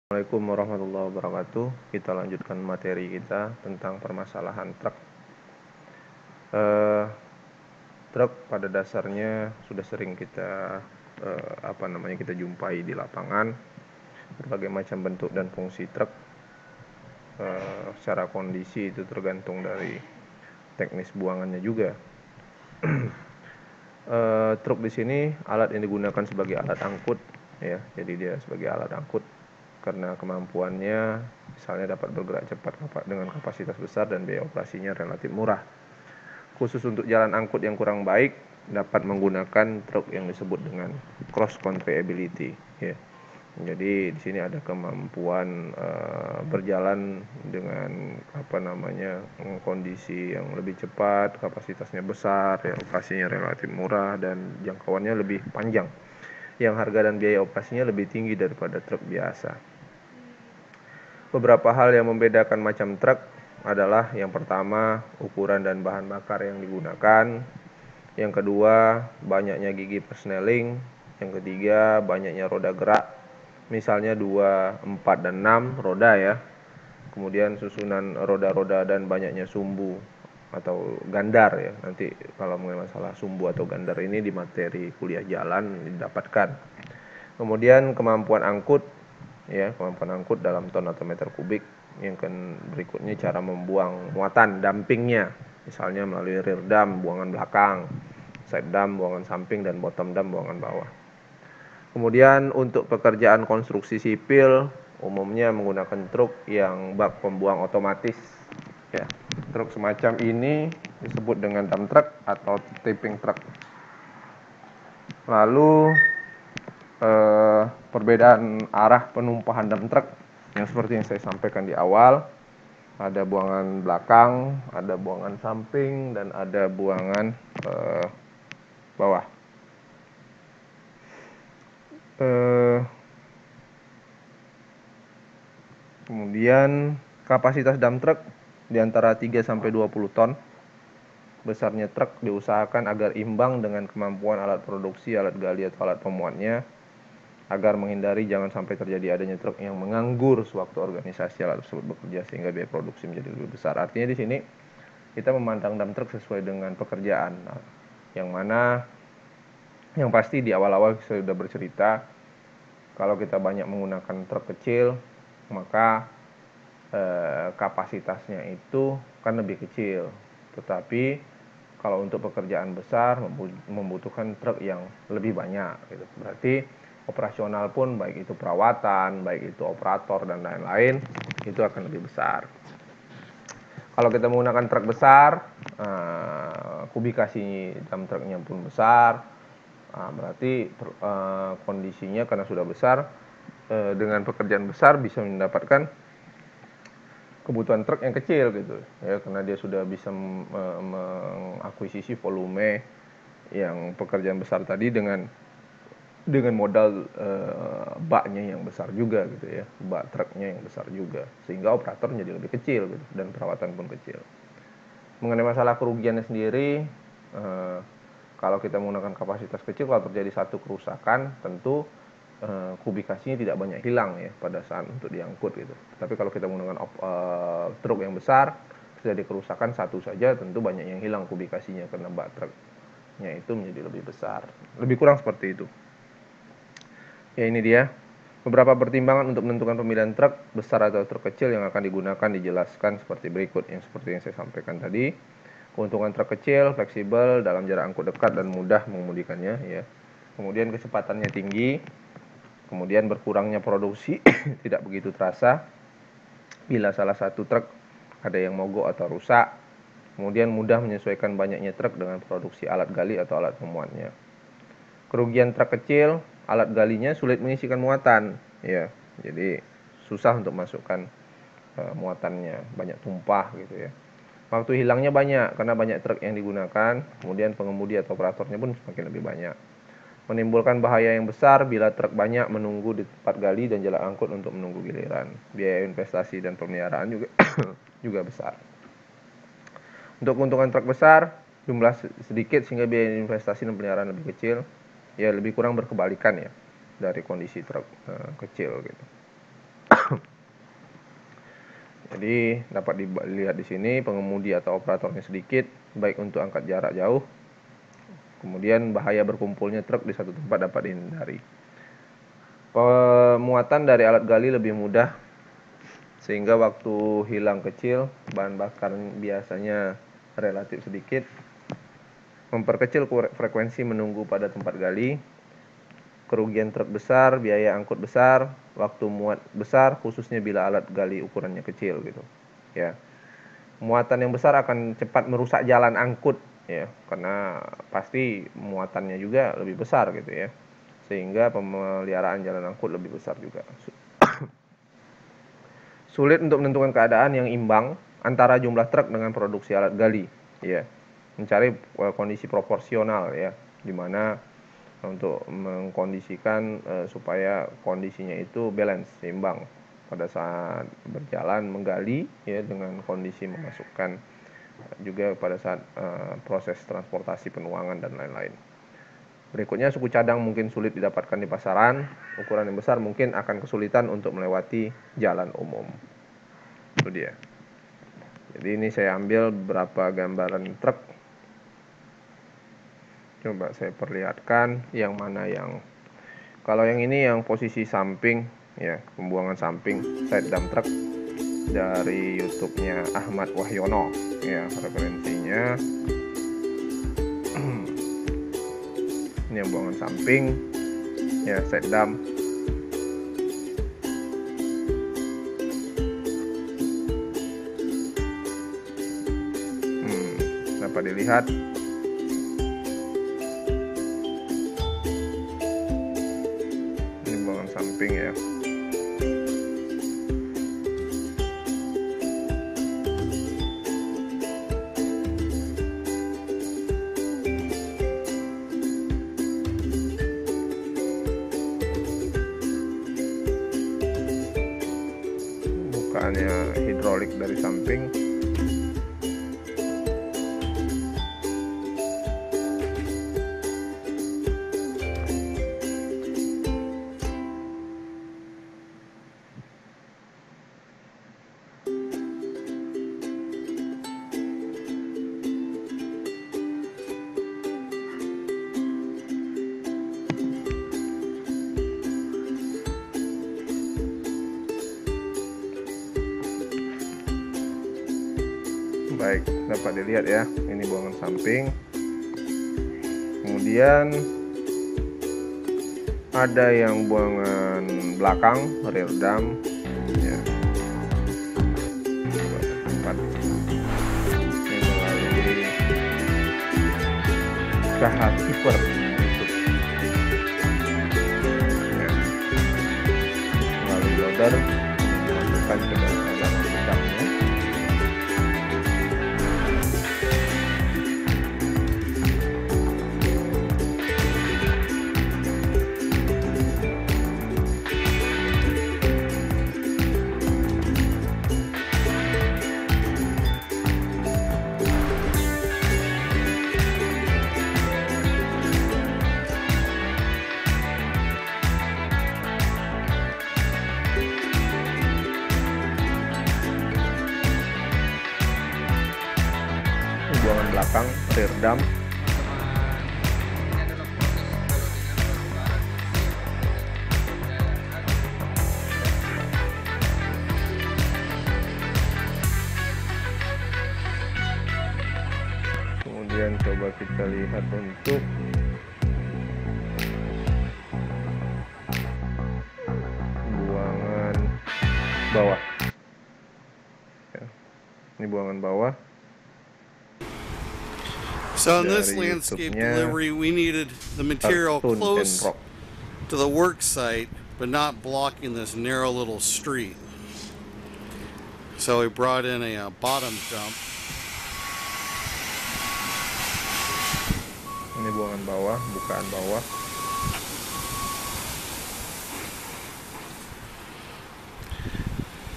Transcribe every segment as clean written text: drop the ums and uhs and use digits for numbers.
Assalamualaikum warahmatullahi wabarakatuh. Kita lanjutkan materi kita tentang permasalahan truk. Truk pada dasarnya sudah sering kita kita jumpai di lapangan. Berbagai macam bentuk dan fungsi truk. Secara kondisi itu tergantung dari teknis buangannya juga. Truk di sini alat yang digunakan sebagai alat angkut, ya. Jadi dia sebagai alat angkut karena kemampuannya misalnya dapat bergerak cepat dengan kapasitas besar dan biaya operasinya relatif murah. Khusus untuk jalan angkut yang kurang baik dapat menggunakan truk yang disebut dengan cross country ability, ya. Jadi di sini ada kemampuan berjalan dengan kondisi yang lebih cepat, kapasitasnya besar, ya, operasinya relatif murah dan jangkauannya lebih panjang, yang harga dan biaya operasinya lebih tinggi daripada truk biasa. Beberapa hal yang membedakan macam truk adalah yang pertama, ukuran dan bahan bakar yang digunakan. Yang kedua, banyaknya gigi persneling. Yang ketiga, banyaknya roda gerak. Misalnya 2, 4, dan 6 roda, ya. Kemudian susunan roda-roda dan banyaknya sumbu atau gandar, ya. Nanti kalau mengenai masalah sumbu atau gandar ini di materi kuliah jalan didapatkan. Kemudian kemampuan angkut, ya, kemampuan angkut dalam ton atau meter kubik. Yang berikutnya cara membuang muatan, dumpingnya, misalnya melalui rear dump, buangan belakang, side dump, buangan samping, dan bottom dump, buangan bawah. Kemudian untuk pekerjaan konstruksi sipil umumnya menggunakan truk yang bak pembuang otomatis, ya. Truk semacam ini disebut dengan dump truck atau tipping truck. Lalu perbedaan arah penumpahan dump truck yang seperti yang saya sampaikan di awal, ada buangan belakang, ada buangan samping, dan ada buangan bawah. Kemudian kapasitas dump truck di antara 3 sampai 20 ton. Besarnya truk diusahakan agar imbang dengan kemampuan alat produksi, alat gali atau alat pemuatnya, agar menghindari jangan sampai terjadi adanya truk yang menganggur sewaktu organisasi alat tersebut bekerja sehingga biaya produksi menjadi lebih besar. Artinya di sini kita memandang dump truck sesuai dengan pekerjaan. Yang mana yang pasti di awal-awal saya sudah bercerita, kalau kita banyak menggunakan truk kecil, maka kapasitasnya itu kan lebih kecil. Tetapi kalau untuk pekerjaan besar membutuhkan truk yang lebih banyak, gitu. Berarti operasional pun, baik itu perawatan, baik itu operator dan lain-lain, itu akan lebih besar. Kalau kita menggunakan truk besar, kubikasi dalam truknya pun besar. Berarti kondisinya karena sudah besar, dengan pekerjaan besar bisa mendapatkan kebutuhan truk yang kecil, gitu, ya, karena dia sudah bisa mengakuisisi volume yang pekerjaan besar tadi dengan modal baknya yang besar juga, gitu, ya, bak truknya yang besar juga, sehingga operator menjadi lebih kecil, gitu, dan perawatan pun kecil. Mengenai masalah kerugiannya sendiri, kalau kita menggunakan kapasitas kecil, kalau terjadi satu kerusakan, tentu kubikasinya tidak banyak hilang, ya, pada saat untuk diangkut, gitu. Tapi kalau kita menggunakan truk yang besar, terjadi kerusakan satu saja, tentu banyak yang hilang kubikasinya karena bak truknya itu menjadi lebih besar. Lebih kurang seperti itu. Ya, ini dia beberapa pertimbangan untuk menentukan pemilihan truk besar atau truk kecil yang akan digunakan dijelaskan seperti berikut, yang seperti yang saya sampaikan tadi. Keuntungan truk kecil, fleksibel dalam jarak angkut dekat dan mudah mengemudikannya, ya. Kemudian kecepatannya tinggi. Kemudian berkurangnya produksi tidak begitu terasa bila salah satu truk ada yang mogok atau rusak. Kemudian mudah menyesuaikan banyaknya truk dengan produksi alat gali atau alat pemuatnya. Kerugian truk kecil, alat galinya sulit mengisikan muatan, ya. Jadi susah untuk masukkan muatannya, banyak tumpah, gitu, ya. Waktu hilangnya banyak karena banyak truk yang digunakan. Kemudian pengemudi atau operatornya pun semakin lebih banyak. Menimbulkan bahaya yang besar bila truk banyak menunggu di tempat gali dan jalan angkut untuk menunggu giliran. Biaya investasi dan pemeliharaan juga juga besar. Untuk keuntungan truk besar, jumlah sedikit sehingga biaya investasi dan pemeliharaan lebih kecil. Ya, lebih kurang berkebalikan, ya, dari kondisi truk kecil, gitu. Jadi dapat dilihat di sini pengemudi atau operatornya sedikit, baik untuk angkat jarak jauh. Kemudian bahaya berkumpulnya truk di satu tempat dapat dihindari. Pemuatan dari alat gali lebih mudah, sehingga waktu hilang kecil, bahan bakar biasanya relatif sedikit. Memperkecil frekuensi menunggu pada tempat gali. Kerugian truk besar, biaya angkut besar, waktu muat besar, khususnya bila alat gali ukurannya kecil gitu. Ya, muatan yang besar akan cepat merusak jalan angkut, ya, karena pasti muatannya juga lebih besar gitu ya, sehingga pemeliharaan jalan angkut lebih besar juga. Sulit untuk menentukan keadaan yang imbang antara jumlah truk dengan produksi alat gali, ya, mencari kondisi proporsional, ya, dimana untuk mengkondisikan supaya kondisinya itu balance, seimbang pada saat berjalan menggali, ya, dengan kondisi memasukkan juga pada saat proses transportasi penuangan dan lain-lain. Berikutnya, suku cadang mungkin sulit didapatkan di pasaran. Ukuran yang besar mungkin akan kesulitan untuk melewati jalan umum. Itu dia. Jadi ini saya ambil beberapa gambaran truk. Coba saya perlihatkan yang mana yang, kalau yang ini yang posisi samping, ya, pembuangan samping side dump truck dari YouTube-nya Ahmad Wahyono, ya, referensinya. Ini yang buangan samping, ya, side dump. Dapat dilihat samping, ya. Bukaannya hidrolik dari samping. Baik, dapat dilihat ya, ini buangan samping. Kemudian ada yang buangan belakang, rear dump, ya. Ini melalui KH skipper, ya. Melalui loader dimasukkan ke dalam dumpnya. Buangan belakang, rear dump. Kemudian coba kita lihat untuk buangan bawah, ya. Ini buangan bawah. So in this landscape delivery, we needed the material close to the work site, but not blocking this narrow little street. So we brought in a bottom dump. Ini buangan bawah, bukaan bawah.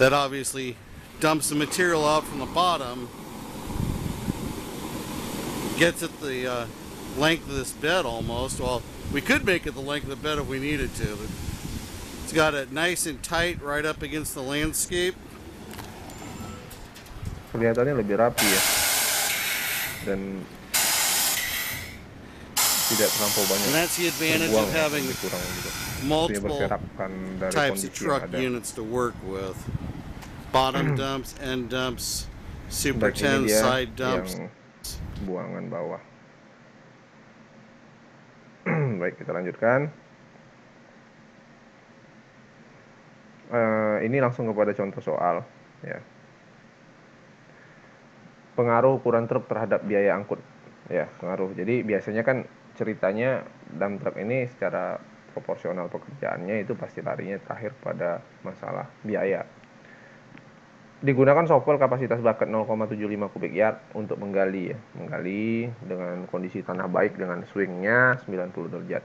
That obviously dumps the material out from the bottom. Gets at the length of this bed almost. Well, we could make it the length of the bed if we needed to, but it's got it nice and tight right up against the landscape. kelihatannya lebih rapi ya, dan tidak terlampau banyak And that's the advantage of having multiple types of truck units to work with. Bottom dumps, end dumps, Super 10 side dumps. Yang buangan bawah. Baik, kita lanjutkan. Ini langsung kepada contoh soal ya. Pengaruh ukuran truk terhadap biaya angkut ya, pengaruh. Jadi biasanya kan ceritanya dump truck ini secara proporsional pekerjaannya itu pasti larinya terakhir pada masalah biaya. Digunakan shovel kapasitas bucket 0,75 kubik yard untuk menggali ya, menggali dengan kondisi tanah baik dengan swingnya 90 derajat.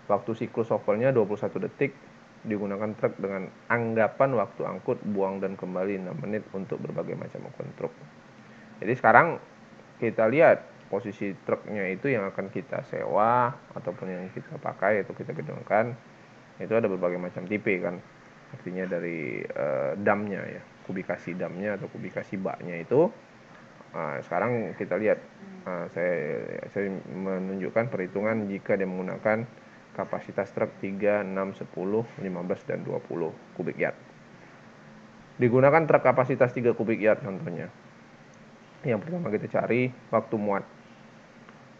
Waktu siklus shovelnya 21 detik. Digunakan truk dengan anggapan waktu angkut, buang dan kembali 6 menit untuk berbagai macam ukuran truk. Jadi sekarang kita lihat posisi truknya itu yang akan kita sewa ataupun yang kita pakai atau kita gedungkan, itu ada berbagai macam tipe kan, artinya dari damnya ya, kubikasi damnya atau kubikasi baknya itu. Sekarang kita lihat, saya menunjukkan perhitungan jika dia menggunakan kapasitas truk 3, 6, 10, 15, dan 20 kubik yard. Digunakan truk kapasitas 3 kubik yard contohnya. Yang pertama kita cari waktu muat.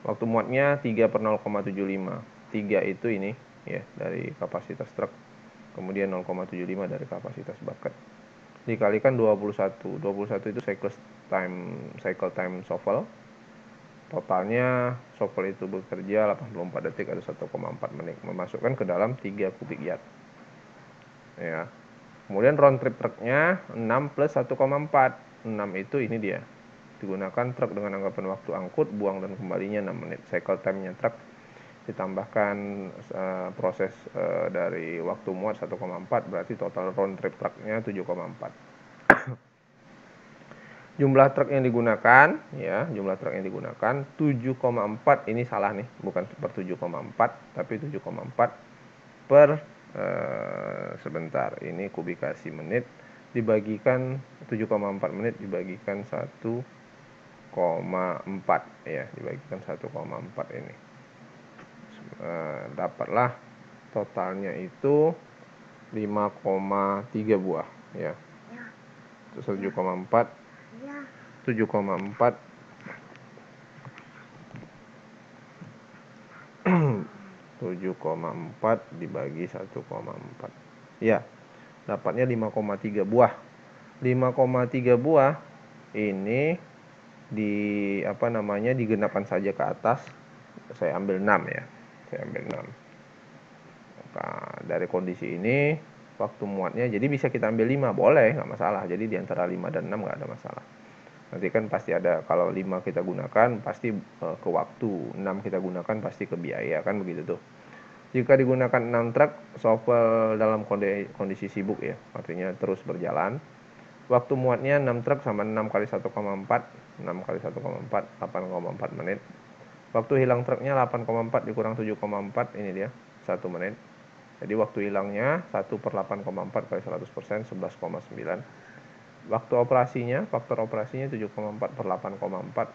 Waktu muatnya 3/0,75. 3 itu ini ya dari kapasitas truk. Kemudian 0,75 dari kapasitas bucket. Dikalikan 21. 21 itu cycle time shovel. Totalnya shovel itu bekerja 84 detik atau 1,4 menit, memasukkan ke dalam 3 kubik yard. Ya. Kemudian round trip truknya 6 plus 1,4. 6 itu ini dia. Digunakan truk dengan anggapan waktu angkut, buang dan kembalinya 6 menit. Cycle time-nya truk ditambahkan proses dari waktu muat 1,4, berarti total round trip truknya 7,4. Jumlah truk yang digunakan ya, jumlah truk yang digunakan 7,4, ini salah nih, bukan per 7,4 tapi 7,4 per sebentar, ini kubikasi menit dibagikan 7,4 menit dibagikan 1,4 ya, dibagikan 1,4 ini. Dapatlah totalnya itu 5,3 buah ya. 7,4 7,4 7,4 dibagi 1,4 ya, dapatnya 5,3 buah. 5,3 buah ini digenapkan saja ke atas. Saya ambil 6 ya, saya ambil 6. Nah, dari kondisi ini waktu muatnya, jadi bisa kita ambil 5, boleh, nggak masalah. Jadi di antara 5 dan 6 nggak ada masalah. Nanti kan pasti ada, kalau 5 kita gunakan pasti ke waktu, 6 kita gunakan pasti ke biaya, kan begitu tuh. Jika digunakan 6 truk shovel dalam kondisi sibuk ya, artinya terus berjalan, waktu muatnya 6 truk sama 6 kali 1,4, 6 kali 1,4, 8,4 menit. Waktu hilang truknya 8,4 dikurang 7,4, ini dia 1 menit. Jadi waktu hilangnya 1/8,4 kali 100%, 11,9. Waktu operasinya, faktor operasinya 7,4 per 8,4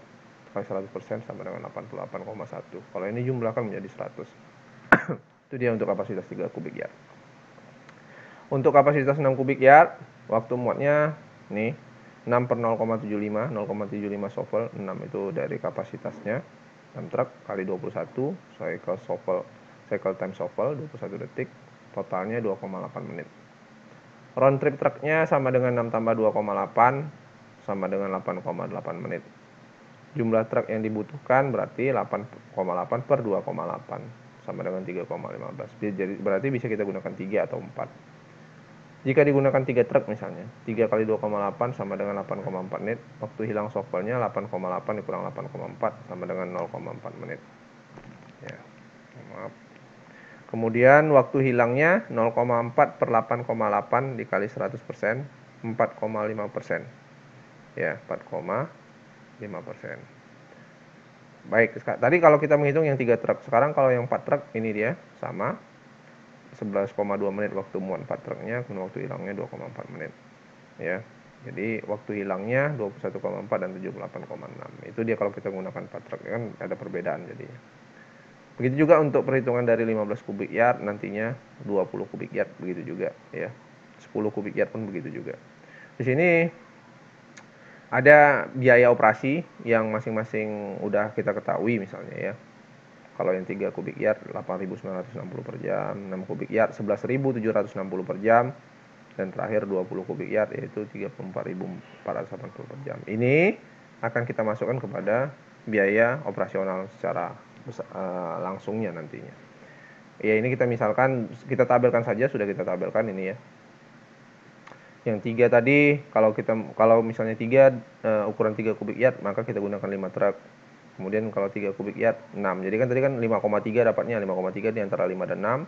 kali 100% sama dengan 88,1. Kalau ini jumlahkan menjadi 100. Itu dia untuk kapasitas 3 kubik yard. Untuk kapasitas 6 kubik yard, waktu muatnya nih 6/0,75, 0,75 shovel, 6 itu dari kapasitasnya. 6 truk kali 21 cycle time shovel 21 detik, totalnya 2,8 menit. Round trip truknya sama dengan 6 tambah 2,8 sama dengan 8,8 menit. Jumlah truk yang dibutuhkan berarti 8,8 per 2,8 sama dengan 3,15. Jadi berarti bisa kita gunakan 3 atau 4. Jika digunakan 3 truk misalnya, 3 kali 2,8 sama dengan 8,4 menit. Waktu hilang shovelnya 8,8 dikurang 8,4 sama dengan 0,4 menit. Ya, maaf. Kemudian waktu hilangnya 0,4 per 8,8 dikali 100%, 4,5%. Ya, 4,5%. Baik, tadi kalau kita menghitung yang 3 truk. Sekarang kalau yang 4 truk, ini dia, sama. 11,2 menit waktu muat 4 truknya, waktu hilangnya 2,4 menit. Ya. Jadi waktu hilangnya 21,4 dan 78,6. Itu dia kalau kita menggunakan 4 truk, kan ada perbedaan jadinya. Begitu juga untuk perhitungan dari 15 kubik yard, nantinya 20 kubik yard begitu juga ya. 10 kubik yard pun begitu juga. Di sini ada biaya operasi yang masing-masing udah kita ketahui misalnya ya. Kalau yang 3 kubik yard 8.960 per jam, 6 kubik yard 11.760 per jam, dan terakhir 20 kubik yard yaitu 34.480 per jam. Ini akan kita masukkan kepada biaya operasional secara langsungnya nantinya. Ya, ini kita misalkan kita tabelkan saja, sudah kita tabelkan ini ya. Yang 3 tadi kalau misalnya 3 ukuran 3 kubik yard, maka kita gunakan 5 truk. Kemudian kalau 3 kubik yard 6. Jadi kan tadi kan 5,3 dapatnya, 5,3 di antara 5 dan 6.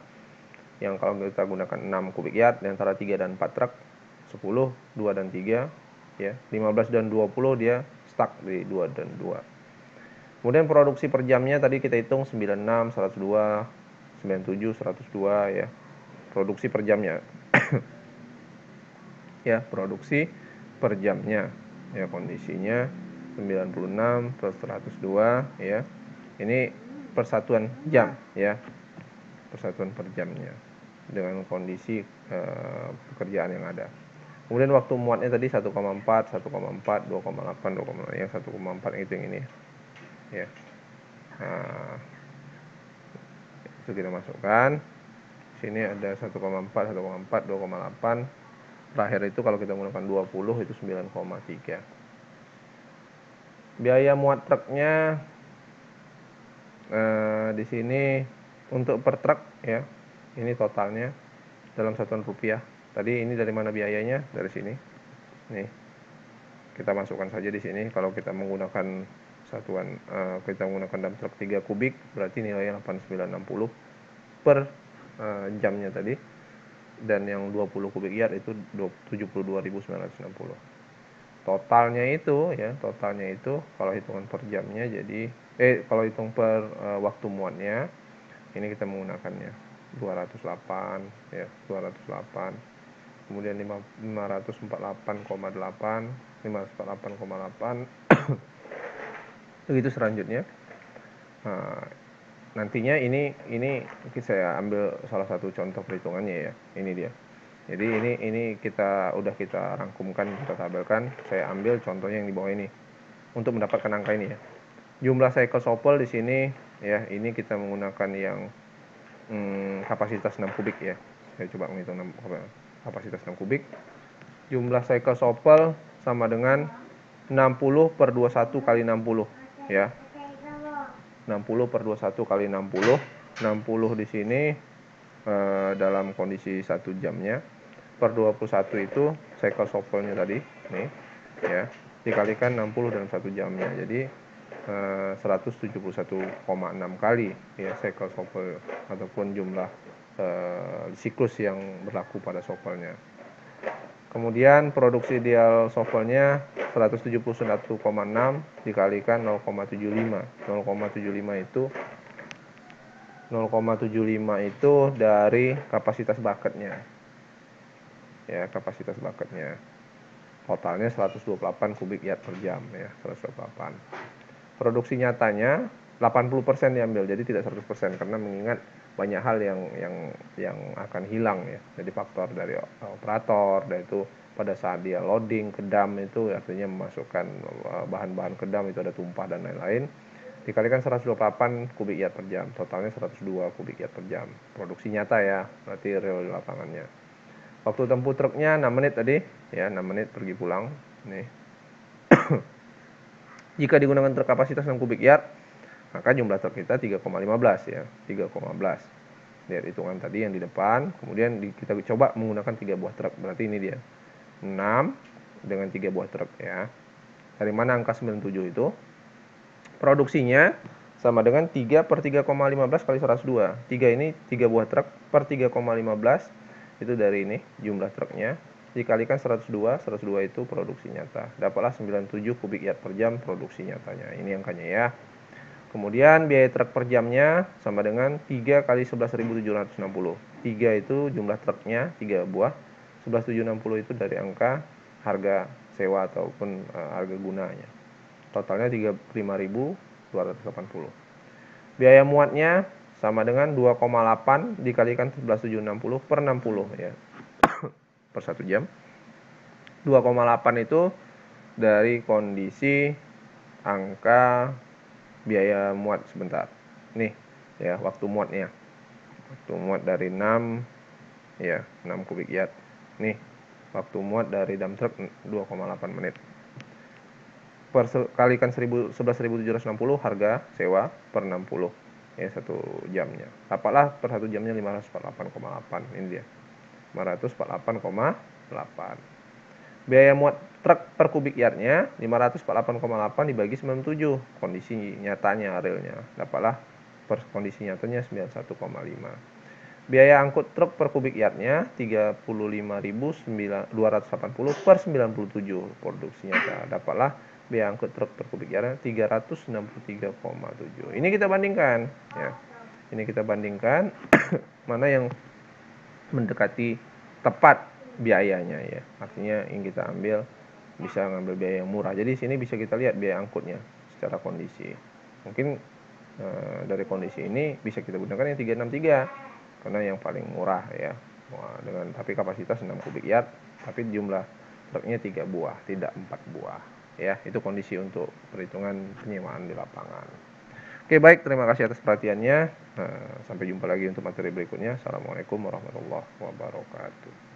Yang kalau kita gunakan 6 kubik yard di antara 3 dan 4 truk 10, 2 dan 3 ya. 15 dan 20 dia stuck di 2 dan 2. Kemudian produksi per jamnya tadi kita hitung 96, 102, 97, 102 ya. Produksi per jamnya. Ya, produksi per jamnya. Ya, kondisinya 96 plus 102 ya. Ini persatuan jam ya. Persatuan per jamnya dengan kondisi pekerjaan yang ada. Kemudian waktu muatnya tadi 1,4, 1,4, 2,8, 2,8, yang 1,4 itu yang ini ya. Nah, itu kita masukkan. Sini ada 1,4, 1,4, 2,8. Terakhir itu kalau kita menggunakan 20 itu 9,3. Biaya muat truknya di sini untuk per truk ya. Ini totalnya dalam satuan rupiah. Tadi ini dari mana biayanya? Dari sini. Nih. Kita masukkan saja di sini. Kalau kita menggunakan satuan kita menggunakan dump truck 3 kubik, berarti nilainya 8960 per jamnya tadi. Dan yang 20 kubik yard itu 72.960. Totalnya itu kalau hitungan per jamnya jadi kalau hitung per waktu muatnya ini kita menggunakannya 208 ya, 208. Kemudian 548,8, 548,8. Begitu selanjutnya. Nah, nantinya ini saya ambil salah satu contoh perhitungannya ya. Ini dia. Jadi ini kita rangkumkan, kita tabelkan. Saya ambil contohnya yang di bawah ini untuk mendapatkan angka ini ya. Jumlah cycle shuffle di sini ya, ini kita menggunakan yang kapasitas 6 kubik ya. Saya coba menghitung kapasitas 6 kubik. Jumlah cycle shuffle sama dengan 60 per 21 kali 60 ya. 60 per 21 kali 60. 60 di sini dalam kondisi 1 jamnya. Per 21 itu cycle shuffle-nya tadi nih ya, dikalikan 60 dalam 1 jamnya. Jadi 171,6 kali ya cycle shuffle ataupun jumlah siklus yang berlaku pada shuffle-nya. Kemudian produksi ideal shuffle-nya 171,6 dikalikan 0,75. 0,75 itu dari kapasitas bucketnya. Ya, kapasitas bucketnya. Totalnya 128 kubik yard per jam ya, 128. Produksi nyatanya 80% diambil, jadi tidak 100% karena mengingat banyak hal yang akan hilang ya. Jadi faktor dari operator, dan itu pada saat dia loading ke dam itu artinya memasukkan bahan-bahan ke dam itu ada tumpah dan lain-lain. Dikalikan 128 kubik yard per jam, totalnya 102 kubik yard per jam. Produksi nyata ya, berarti real di lapangannya. Waktu tempuh truknya 6 menit tadi ya, 6 menit pergi pulang nih. Jika digunakan truk kapasitas 6 kubik yard, maka jumlah truk kita 3,15 ya, 3,15. Lihat hitungan tadi yang di depan, kemudian kita coba menggunakan 3 buah truk, berarti ini dia 6 dengan 3 buah truk ya. Dari mana angka 97 itu? Produksinya sama dengan 3 per 3,15 kali 102. 3 ini 3 buah truk per 3,15 itu dari ini jumlah truknya dikalikan 102 itu produksi nyata. Dapatlah 97 kubik yard per jam produksi nyatanya. Ini angkanya ya. Kemudian biaya truk per jamnya sama dengan 3 kali 11.760. 3 itu jumlah truknya 3 buah. 11.760 itu dari angka harga sewa ataupun harga gunanya. Totalnya 35.280. Biaya muatnya sama dengan 2,8 dikalikan 11.760 per 60 ya. Per 1 jam. 2,8 itu dari kondisi angka biaya muat sebentar. Nih ya, waktu muatnya. Waktu muat dari 6 ya, 6 kubik yard. Nih, waktu muat dari dump truck 2,8 menit. Kalikan 11.760 harga sewa per 60 ya 1 jamnya. Dapatlah per 1 jamnya 548,8. Ini dia. 548,8. Biaya muat truk per kubik yardnya 548,8 dibagi 97. Kondisi nyatanya realnya. Dapatlah per kondisi nyatanya 91,5. Biaya angkut truk per kubik yardnya 35.280 per 97. Produksi nyata. Dapatlah biaya angkut truk per kubik yardnya 363,7. Ini kita bandingkan ya. Ini kita bandingkan mana yang mendekati tepat biayanya ya. Artinya yang kita ambil bisa ngambil biaya yang murah. Jadi di sini bisa kita lihat biaya angkutnya secara kondisi. Mungkin dari kondisi ini bisa kita gunakan yang 363 karena yang paling murah ya. Dengan tapi kapasitas 6 kubik yard, tapi jumlah truknya 3 buah, tidak 4 buah. Ya, itu kondisi untuk perhitungan penyewaan di lapangan. Oke, baik, terima kasih atas perhatiannya. Sampai jumpa lagi untuk materi berikutnya. Assalamualaikum warahmatullahi wabarakatuh.